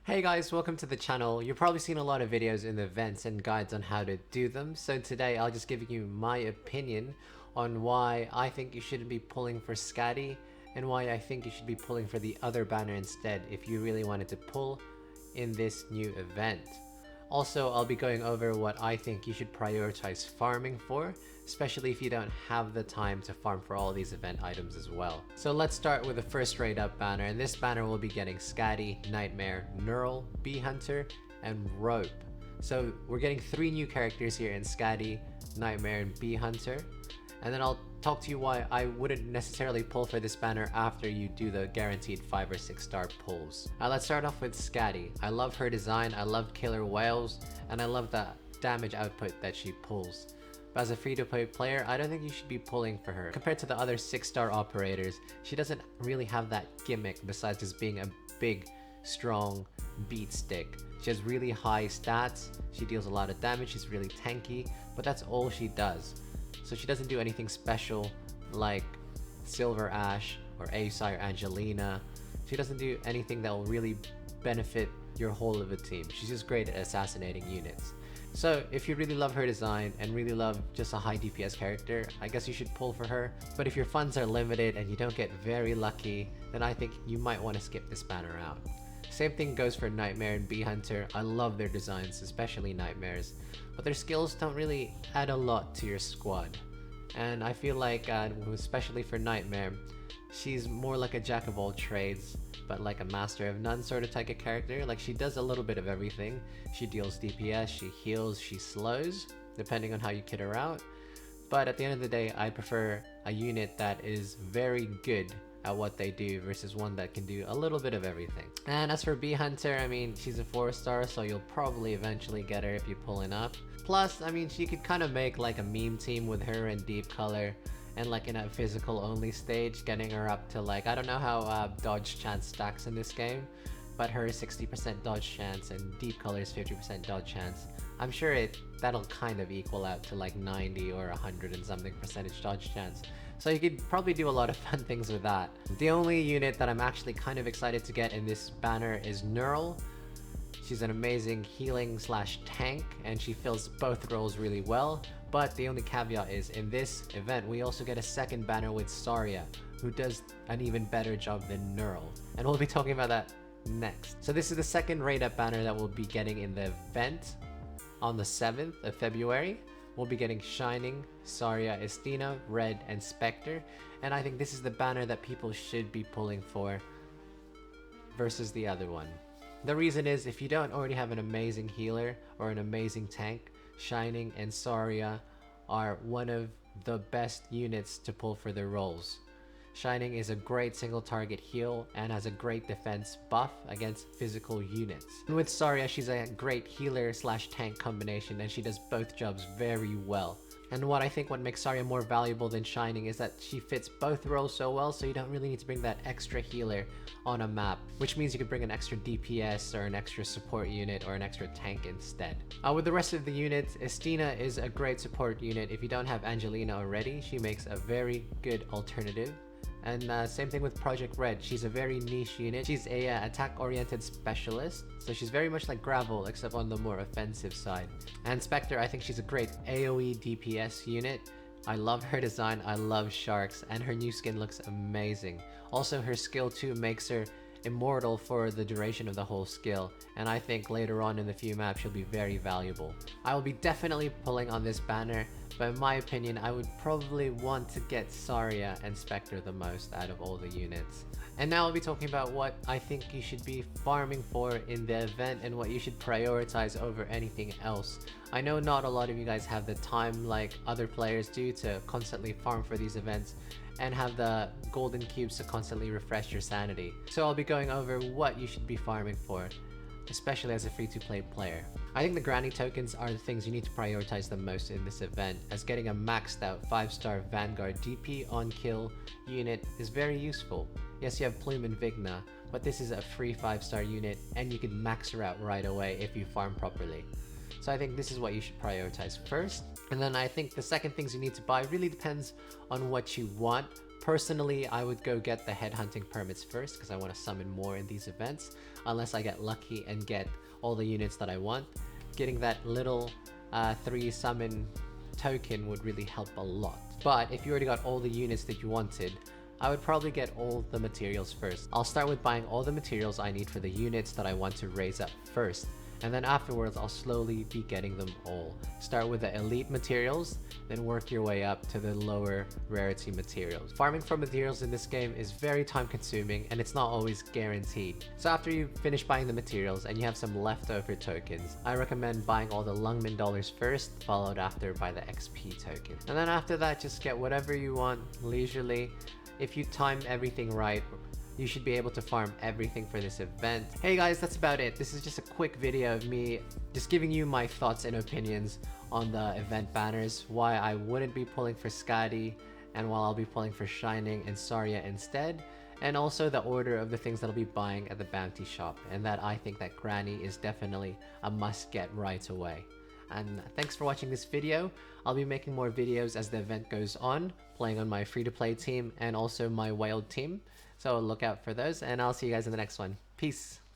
Hey guys, welcome to the channel. You've probably seen a lot of videos in the events and guides on how to do them. So today I'll just give you my opinion on why I think you shouldn't be pulling for Skadi and why I think you should be pulling for the other banner instead if you really wanted to pull in this new event. Also, I'll be going over what I think you should prioritize farming for, especially if you don't have the time to farm for all these event items as well. So let's start with the first raid up banner, and this banner will be getting Skadi, Nightmare, Neural, Bee Hunter, and Rope. So we're getting 3 new characters here in Skadi, Nightmare, and Bee Hunter. And then I'll talk to you why I wouldn't necessarily pull for this banner after you do the guaranteed 5 or 6 star pulls. Let's start off with Skadi. I love her design, I love killer whales, and I love the damage output that she pulls. But as a free-to-play player, I don't think you should be pulling for her. Compared to the other 6-star operators, she doesn't really have that gimmick besides just being a big, strong beat stick. She has really high stats, she deals a lot of damage, she's really tanky, but that's all she does. So she doesn't do anything special like Silver Ash or Aesai or Angelina. She doesn't do anything that will really benefit your whole of a team. She's just great at assassinating units. So if you really love her design and really love just a high DPS character, I guess you should pull for her. But if your funds are limited and you don't get very lucky, then I think you might want to skip this banner out. Same thing goes for Nightmare and Bee Hunter. I love their designs, especially Nightmare's, but their skills don't really add a lot to your squad. And I feel like, especially for Nightmare, she's more like a jack of all trades, but like a master of none sort of type of character. Like, she does a little bit of everything. She deals DPS, she heals, she slows, depending on how you kit her out. But at the end of the day, I prefer a unit that is very good at what they do versus one that can do a little bit of everything. And as for Bee Hunter, I mean, she's a 4-star, so you'll probably eventually get her if you pull enough. Plus, I mean, she could kind of make like a meme team with her in Deep Color and like in a physical only stage, getting her up to like, I don't know how dodge chance stacks in this game, but her 60% dodge chance and Deep Color's 50% dodge chance, I'm sure that'll kind of equal out to like 90 or 100 and something percentage dodge chance. So you could probably do a lot of fun things with that. The only unit that I'm actually kind of excited to get in this banner is Neural. She's an amazing healing / tank, and she fills both roles really well. But the only caveat is, in this event, we also get a second banner with Saria, who does an even better job than Neural. And we'll be talking about that next. So this is the second raid up banner that we'll be getting in the event on the 7th of February. We'll be getting Shining, Saria, Estina, Red, and Spectre. And I think this is the banner that people should be pulling for versus the other one. The reason is, if you don't already have an amazing healer or an amazing tank, Shining and Saria are one of the best units to pull for their roles. Shining is a great single target heal and has a great defense buff against physical units. And with Saria, she's a great healer / tank combination, and she does both jobs very well. And what I think what makes Saria more valuable than Shining is that she fits both roles so well, so you don't really need to bring that extra healer on a map, which means you could bring an extra DPS or an extra support unit or an extra tank instead. With the rest of the units, Estina is a great support unit. If you don't have Angelina already, she makes a very good alternative. And same thing with Project Red. She's a very niche unit. She's a attack-oriented specialist, so she's very much like Gravel, except on the more offensive side. And Spectre, I think she's a great AoE DPS unit. I love her design, I love sharks, and her new skin looks amazing. Also, her skill 2 makes her immortal for the duration of the whole skill, and I think later on in the few maps she'll be very valuable. I will be definitely pulling on this banner, but in my opinion, I would probably want to get Saria and Spectre the most out of all the units. And now I'll be talking about what I think you should be farming for in the event and what you should prioritize over anything else. I know not a lot of you guys have the time like other players do to constantly farm for these events and have the golden cubes to constantly refresh your sanity. So I'll be going over what you should be farming for, especially as a free-to-play player. I think the granny tokens are the things you need to prioritize the most in this event, as getting a maxed out 5-star Vanguard DP on kill unit is very useful. Yes, you have Plume and Vigna, but this is a free 5-star unit and you can max her out right away if you farm properly. So I think this is what you should prioritize first. And then I think the second things you need to buy really depends on what you want Personally, I would go get the headhunting permits first because I want to summon more in these events, unless I get lucky and get all the units that I want. Getting that little 3 summon token would really help a lot. But if you already got all the units that you wanted, I would probably get all the materials first. I'll start with buying all the materials I need for the units that I want to raise up first, and then afterwards I'll slowly be getting them all. Start with the elite materials, then work your way up to the lower rarity materials. Farming for materials in this game is very time consuming and it's not always guaranteed. So after you finish buying the materials and you have some leftover tokens, I recommend buying all the Lungmen dollars first, followed after by the XP tokens. And then after that, just get whatever you want leisurely. If you time everything right, you should be able to farm everything for this event. Hey guys, that's about it. This is just a quick video of me just giving you my thoughts and opinions on the event banners, why I wouldn't be pulling for Skadi, and while I'll be pulling for Shining and Saria instead, and also the order of the things that I'll be buying at the bounty shop, and that I think that Granny is definitely a must get right away. And thanks for watching this video. I'll be making more videos as the event goes on, playing on my free-to-play team and also my wild team. So look out for those, and I'll see you guys in the next one. Peace!